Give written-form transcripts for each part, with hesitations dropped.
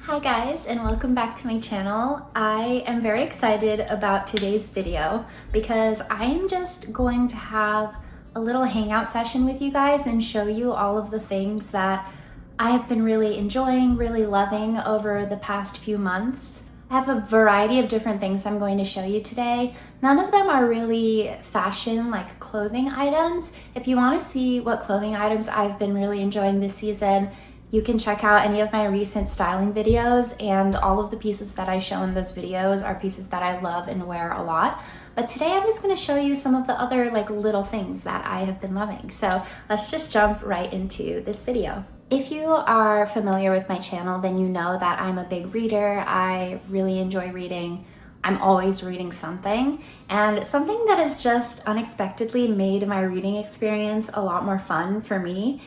Hi guys, and welcome back to my channel. I am very excited about today's video because I am just going to have a little hangout session with you guys and show you all of the things that I have been really enjoying, really loving over the past few months. I have a variety of different things I'm going to show you today. None of them are really fashion, like clothing items. If you want to see what clothing items I've been really enjoying this season, you can check out any of my recent styling videos, and all of the pieces that I show in those videos are pieces that I love and wear a lot. But today I'm just going to show you some of the other little things that I have been loving. So let's just jump right into this video. If you are familiar with my channel, then you know that I'm a big reader. I really enjoy reading. I'm always reading something, and something that has just unexpectedly made my reading experience a lot more fun for me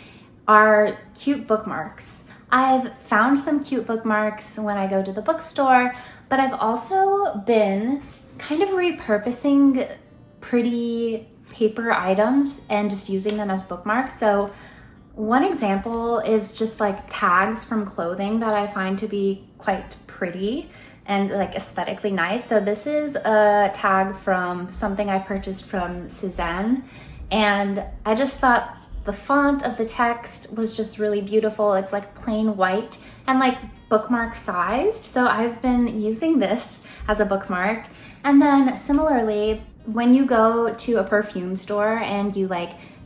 are cute bookmarks. I've found some cute bookmarks when I go to the bookstore, but I've also been kind of repurposing pretty paper items and just using them as bookmarks. So one example is just tags from clothing that I find to be quite pretty and aesthetically nice. So this is a tag from something I purchased from Cezanne, and I just thought the font of the text was just really beautiful. It's plain white and bookmark sized. So I've been using this as a bookmark. And then similarly, when you go to a perfume store and you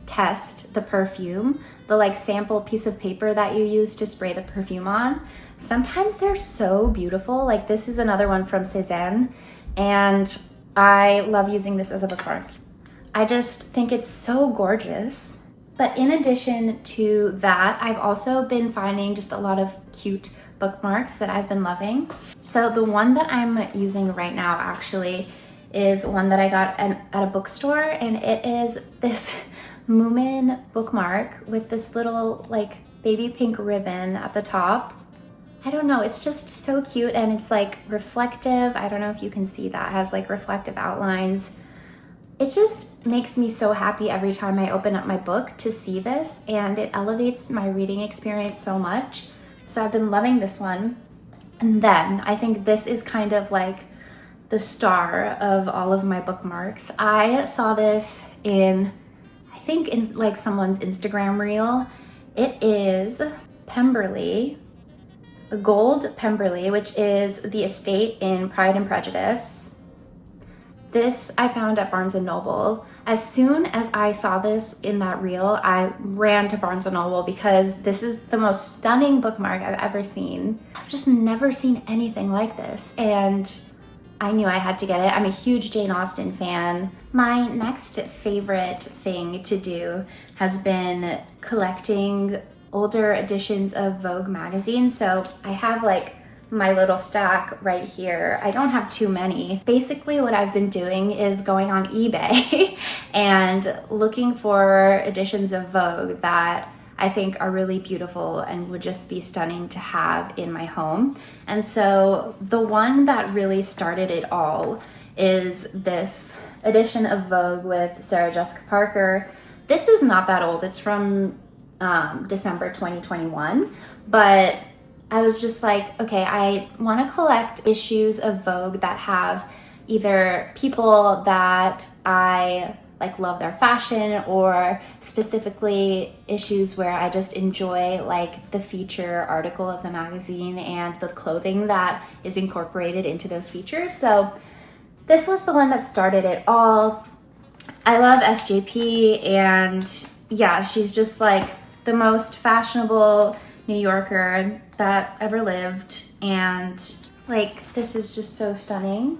test the perfume, the sample piece of paper that you use to spray the perfume on, sometimes they're so beautiful. This is another one from Cezanne, and I love using this as a bookmark. I just think it's so gorgeous. But in addition to that, I've also been finding just a lot of cute bookmarks that I've been loving. So the one that I'm using right now actually is one that I got at a bookstore, and it is this Moomin bookmark with this little baby pink ribbon at the top. I don't know, it's just so cute, and it's reflective. I don't know if you can see that. It has reflective outlines. It just makes me so happy every time I open up my book to see this, and it elevates my reading experience so much. So I've been loving this one. And then I think this is kind of the star of all of my bookmarks. I saw this in someone's Instagram reel. It is Pemberley, the Gold Pemberley, which is the estate in Pride and Prejudice. This I found at Barnes & Noble. As soon as I saw this in that reel, I ran to Barnes & Noble because this is the most stunning bookmark I've ever seen. I've just never seen anything like this, and I knew I had to get it. I'm a huge Jane Austen fan. My next favorite thing to do has been collecting older editions of Vogue magazine. So I have my little stack right here. I don't have too many. Basically what I've been doing is going on eBay and looking for editions of Vogue that I think are really beautiful and would just be stunning to have in my home. And so the one that really started it all is this edition of Vogue with Sarah Jessica Parker. This is not that old. It's from December 2021, but I was just okay, I want to collect issues of Vogue that have either people that I love their fashion, or specifically issues where I just enjoy the feature article of the magazine and the clothing that is incorporated into those features. So this was the one that started it all. I love SJP, and yeah, she's just the most fashionable New Yorker that ever lived, and this is just so stunning.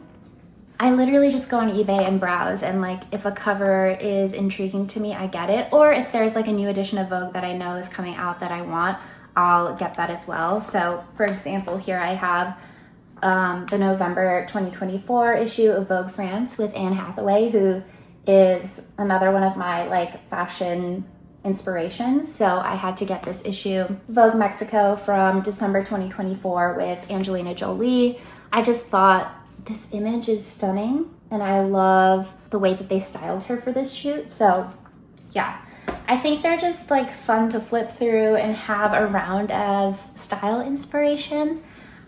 I literally just go on eBay and browse, and if a cover is intriguing to me, I get it, or if there's a new edition of Vogue that I know is coming out that I want, I'll get that as well. So for example, here I have the November 2024 issue of Vogue France with Anne Hathaway, who is another one of my fashion inspirations. So I had to get this issue. Vogue Mexico from December 2024 with Angelina Jolie. I just thought this image is stunning, and I love the way that they styled her for this shoot. So yeah, I think they're just fun to flip through and have around as style inspiration.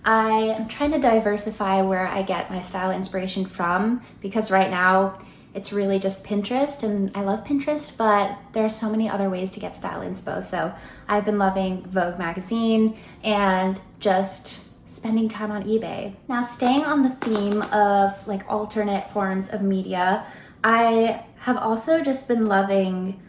I am trying to diversify where I get my style inspiration from, because right now it's really just Pinterest, and I love Pinterest, but there are so many other ways to get style inspo. So I've been loving Vogue magazine and just spending time on eBay. Now, staying on the theme of like alternate forms of media, I have also just been loving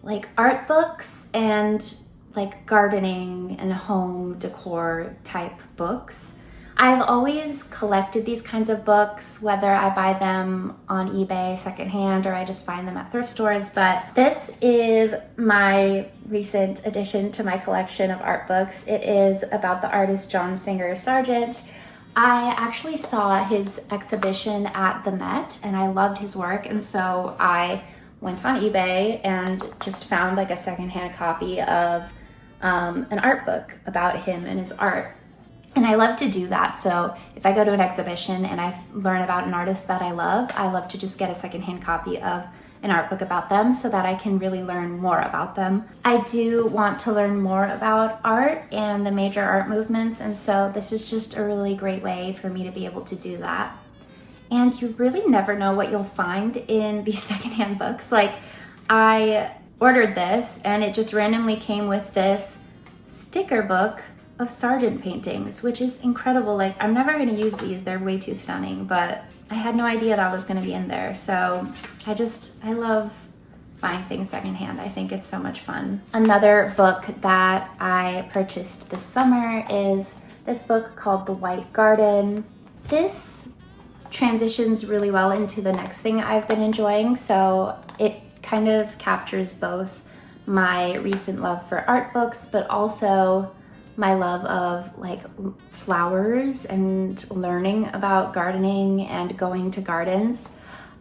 like art books and like gardening and home decor type books. I've always collected these kinds of books, whether I buy them on eBay secondhand or I just find them at thrift stores, but this is my recent addition to my collection of art books. It is about the artist John Singer Sargent. I actually saw his exhibition at the Met and I loved his work, and so I went on eBay and just found like a secondhand copy of an art book about him and his art. And I love to do that. So if I go to an exhibition and I learn about an artist that I love to just get a secondhand copy of an art book about them so that I can really learn more about them. I do want to learn more about art and the major art movements, and so this is just a really great way for me to be able to do that. And you really never know what you'll find in these secondhand books. Like, I ordered this and it just randomly came with this sticker book of Sargent paintings, which is incredible. Like, I'm never gonna use these, they're way too stunning, but I had no idea that was gonna be in there. So I love buying things secondhand. I think it's so much fun. Another book that I purchased this summer is this book called The White Garden. This transitions really well into the next thing I've been enjoying. So it kind of captures both my recent love for art books, but also my love of like flowers and learning about gardening and going to gardens.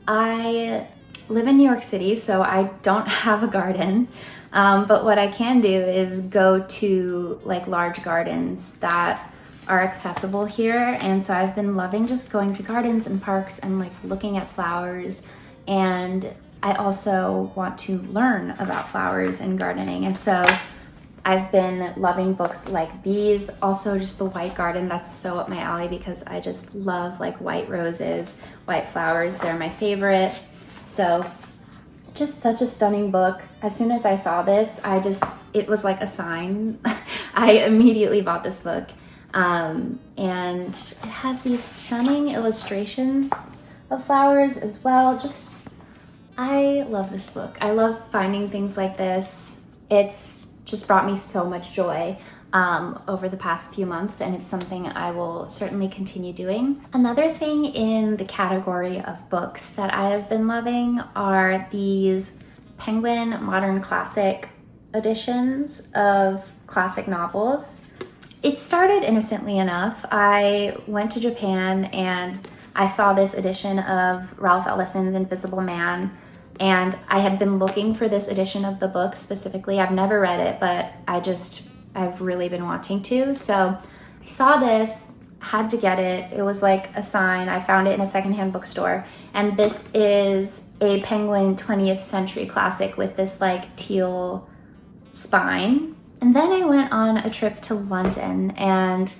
I live in New York City, so I don't have a garden, but what I can do is go to like large gardens that are accessible here. And so I've been loving just going to gardens and parks and like looking at flowers. And I also want to learn about flowers and gardening. And so I've been loving books like these. Also just The White Garden, that's so up my alley because I just love like white roses, white flowers. They're my favorite. So just such a stunning book. As soon as I saw this, it was like a sign. I immediately bought this book. And it has these stunning illustrations of flowers as well. I love this book. I love finding things like this. It's just brought me so much joy over the past few months, and it's something I will certainly continue doing. Another thing in the category of books that I have been loving are these Penguin Modern Classic editions of classic novels. It started innocently enough. I went to Japan and I saw this edition of Ralph Ellison's Invisible Man, and I had been looking for this edition of the book specifically. I've never read it, but I've really been wanting to. So I saw this, had to get it. It was like a sign. I found it in a secondhand bookstore. And this is a Penguin 20th Century Classic with this like teal spine. And then I went on a trip to London, and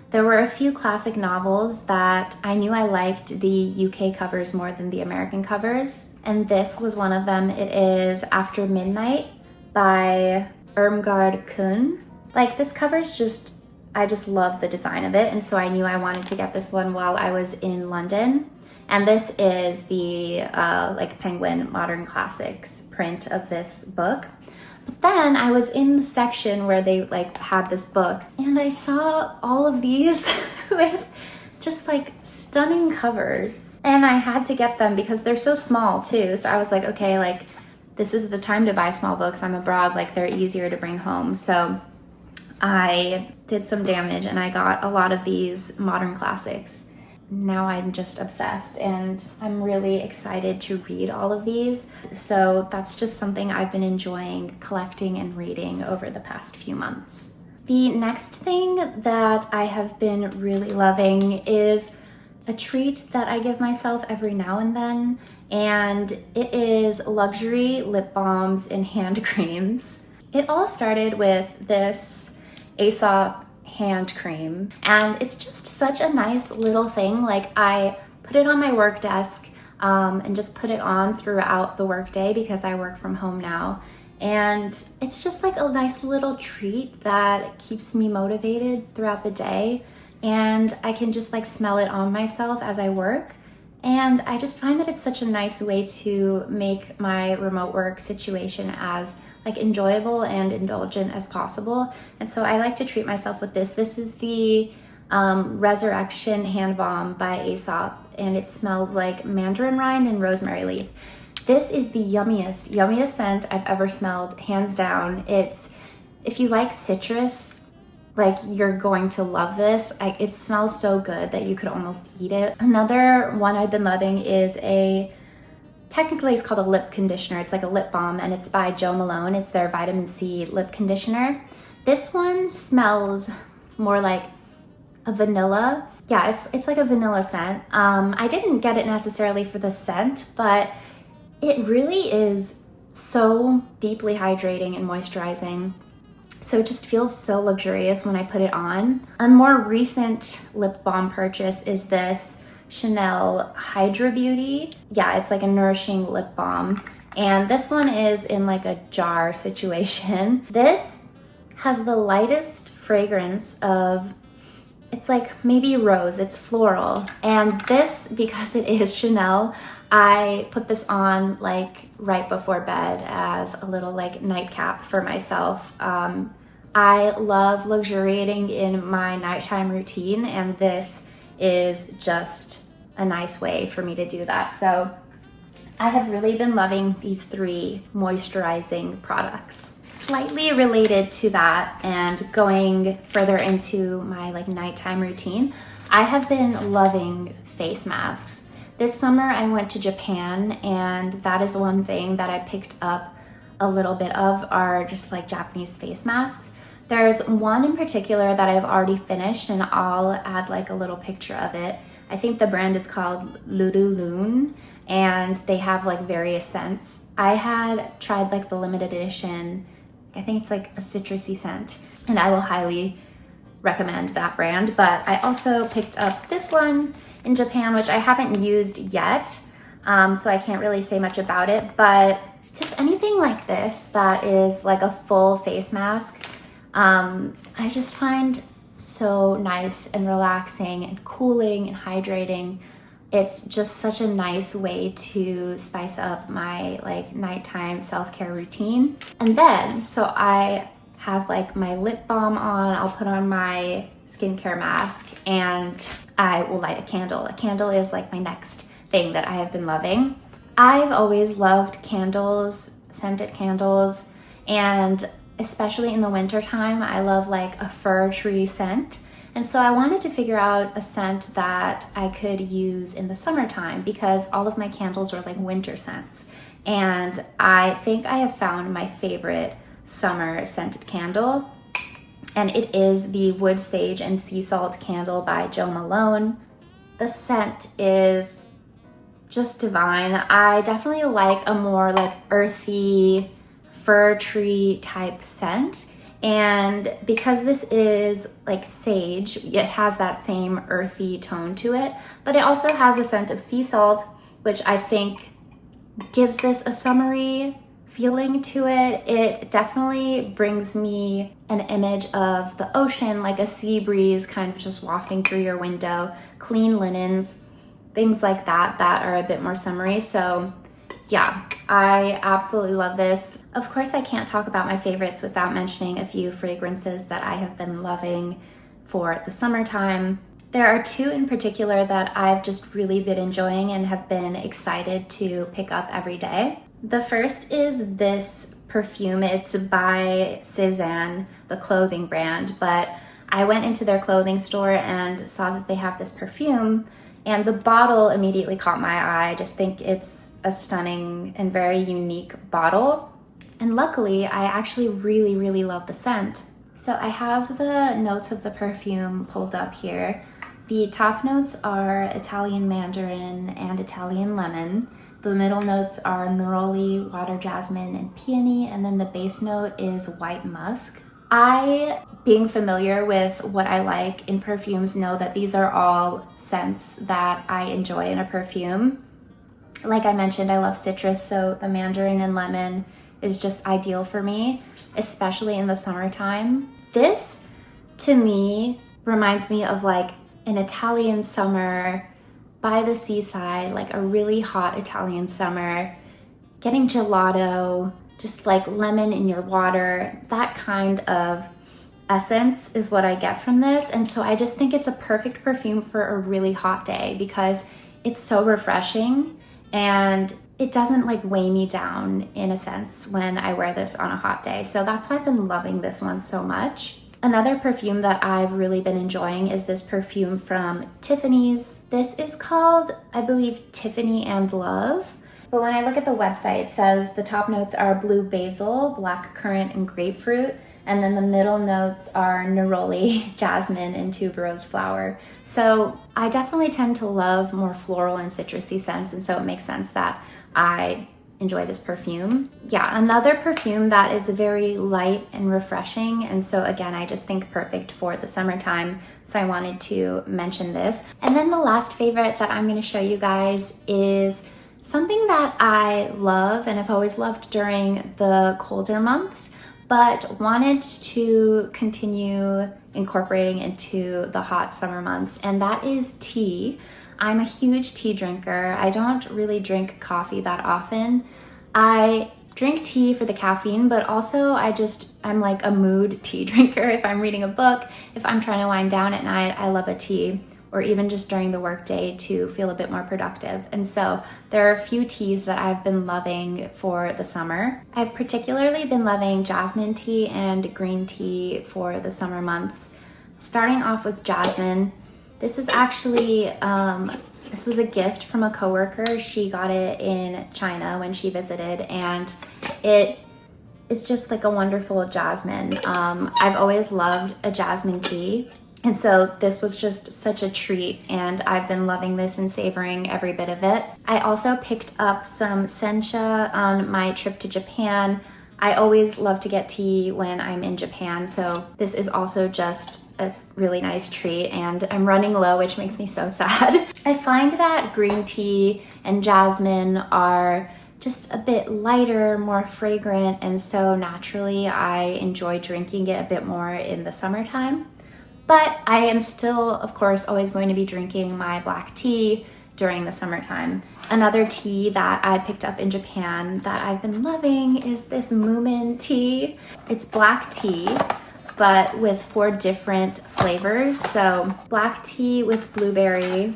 there were a few classic novels that I knew I liked the UK covers more than the American covers. And this was one of them. It is After Midnight by Irmgard Kuhn. Like, this cover's I just love the design of it. And so I knew I wanted to get this one while I was in London. And this is the like Penguin Modern Classics print of this book. But then I was in the section where they like had this book, and I saw all of these with just like stunning covers, and I had to get them because they're so small too. So I was like, okay, like this is the time to buy small books. I'm abroad, like they're easier to bring home. So I did some damage and I got a lot of these modern classics. Now I'm just obsessed, and I'm really excited to read all of these. So that's just something I've been enjoying collecting and reading over the past few months. The next thing that I have been really loving is a treat that I give myself every now and then, and it is luxury lip balms and hand creams. It all started with this Aesop hand cream. And it's just such a nice little thing. Like, I put it on my work desk and just put it on throughout the workday because I work from home now. And it's just like a nice little treat that keeps me motivated throughout the day. And I can just like smell it on myself as I work. And I just find that it's such a nice way to make my remote work situation as like enjoyable and indulgent as possible. And so I like to treat myself with this. This is the Resurrection Hand Balm by Aesop, and it smells like mandarin rind and rosemary leaf. This is the yummiest scent I've ever smelled, hands down. If you like citrus, like, you're going to love this. It smells so good that you could almost eat it. Another one I've been loving is technically it's called a lip conditioner. It's like a lip balm, and it's by Jo Malone. It's their vitamin C lip conditioner. This one smells more like a vanilla. Yeah, it's like a vanilla scent. I didn't get it necessarily for the scent, but it really is so deeply hydrating and moisturizing. So it just feels so luxurious when I put it on. A more recent lip balm purchase is this Chanel Hydra Beauty. Yeah, it's like a nourishing lip balm. And this one is in like a jar situation. This has the lightest fragrance of, it's like maybe rose, it's floral. And this, because it is Chanel, I put this on like right before bed as a little like nightcap for myself. I love luxuriating in my nighttime routine, and this is just a nice way for me to do that. So I have really been loving these 3 moisturizing products. Slightly related to that and going further into my like nighttime routine, I have been loving face masks. This summer I went to Japan, and that is one thing that I picked up a little bit of are just like Japanese face masks. There's one in particular that I've already finished, and I'll add like a little picture of it. I think the brand is called Ludulune, and they have like various scents. I had tried like the limited edition, I think it's like a citrusy scent, and I will highly recommend that brand. But I also picked up this one in Japan, which I haven't used yet, so I can't really say much about it, but just anything like this that is like a full face mask, I just find so nice and relaxing and cooling and hydrating. It's just such a nice way to spice up my like nighttime self-care routine. And then, so I have like my lip balm on, I'll put on my skincare mask, and I will light a candle. A candle is like my next thing that I have been loving. I've always loved candles, scented candles, and especially in the winter time, I love like a fir tree scent. And so I wanted to figure out a scent that I could use in the summertime because all of my candles were like winter scents. And I think I have found my favorite summer scented candle. And it is the Wood Sage and Sea Salt candle by Jo Malone. The scent is just divine. I definitely like a more like earthy fir tree type scent. And because this is like sage, it has that same earthy tone to it, but it also has a scent of sea salt, which I think gives this a summery feeling to it. It definitely brings me an image of the ocean, like a sea breeze kind of just wafting through your window, clean linens, things like that that are a bit more summery. So yeah, I absolutely love this. Of course, I can't talk about my favorites without mentioning a few fragrances that I have been loving for the summertime. There are 2 in particular that I've just really been enjoying and have been excited to pick up every day. The first is this perfume. It's by Cézanne, the clothing brand, but I went into their clothing store and saw that they have this perfume, and the bottle immediately caught my eye. I just think it's a stunning and very unique bottle. And luckily, I actually really love the scent. So I have the notes of the perfume pulled up here. The top notes are Italian mandarin and Italian lemon. The middle notes are neroli, water jasmine, and peony, and then the base note is white musk. I being familiar with what I like in perfumes know that these are all scents that I enjoy in a perfume. Like I mentioned, I love citrus, so the mandarin and lemon is just ideal for me, especially in the summertime. This, to me, reminds me of like an Italian summer by the seaside, like a really hot Italian summer, getting gelato, just like lemon in your water. That kind of essence is what I get from this. And so I just think it's a perfect perfume for a really hot day because it's so refreshing and it doesn't like weigh me down in a sense when I wear this on a hot day. So that's why I've been loving this one so much. Another perfume that I've really been enjoying is this perfume from Tiffany's. This is called, I believe, Tiffany and Love. But when I look at the website, it says the top notes are blue basil, black currant, and grapefruit. And then the middle notes are neroli, jasmine, and tuberose flower. So I definitely tend to love more floral and citrusy scents, and so it makes sense that I enjoy this perfume. Yeah, another perfume that is very light and refreshing, and so again, I just think perfect for the summertime, so I wanted to mention this. And then the last favorite that I'm gonna show you guys is something that I love and have always loved during the colder months, but wanted to continue incorporating into the hot summer months, and that is tea. I'm a huge tea drinker. I don't really drink coffee that often. I drink tea for the caffeine, but also I'm like a mood tea drinker. If I'm reading a book, if I'm trying to wind down at night, I love a tea, or even just during the workday to feel a bit more productive. And so there are a few teas that I've been loving for the summer. I've particularly been loving jasmine tea and green tea for the summer months. Starting off with jasmine, this is actually, this was a gift from a coworker. She got it in China when she visited, and it is just like a wonderful jasmine. I've always loved a jasmine tea. And so this was just such a treat, and I've been loving this and savoring every bit of it. I also picked up some sencha on my trip to Japan. I always love to get tea when I'm in Japan, so this is also just a really nice treat, and I'm running low, which makes me so sad. I find that green tea and jasmine are just a bit lighter, more fragrant, and so naturally I enjoy drinking it a bit more in the summertime. But I am still, of course, always going to be drinking my black tea during the summertime. Another tea that I picked up in Japan that I've been loving is this Moomin tea. It's black tea, but with 4 different flavors. So black tea with blueberry,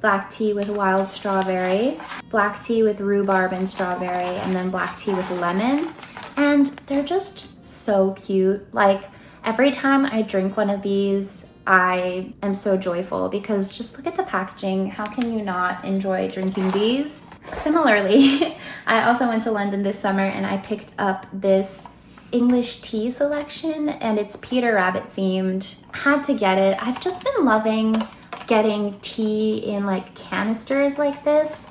black tea with wild strawberry, black tea with rhubarb and strawberry, and then black tea with lemon. And they're just so cute. Like, every time I drink one of these, I am so joyful because just look at the packaging. How can you not enjoy drinking these? Similarly, I also went to London this summer and I picked up this English tea selection, and it's Peter Rabbit themed. Had to get it. I've just been loving getting tea in like canisters like this.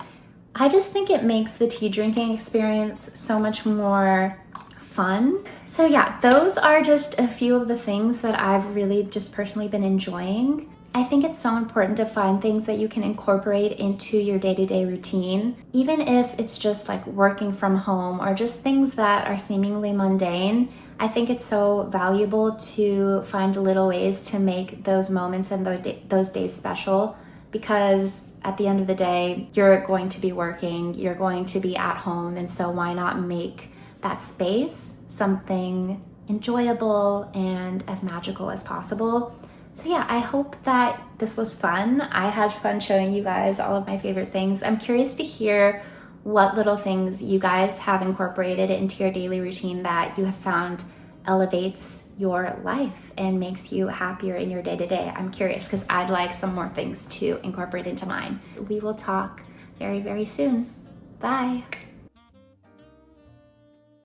I just think it makes the tea drinking experience so much more fun. So yeah, those are just a few of the things that I've really just personally been enjoying. I think it's so important to find things that you can incorporate into your day-to-day routine, even if it's just like working from home or just things that are seemingly mundane. I think it's so valuable to find little ways to make those moments and those days special, because at the end of the day, you're going to be working, you're going to be at home, and so why not make that space something enjoyable and as magical as possible. So yeah, I hope that this was fun. I had fun showing you guys all of my favorite things. I'm curious to hear what little things you guys have incorporated into your daily routine that you have found elevates your life and makes you happier in your day-to-day. I'm curious because I'd like some more things to incorporate into mine. We will talk very, very soon. Bye.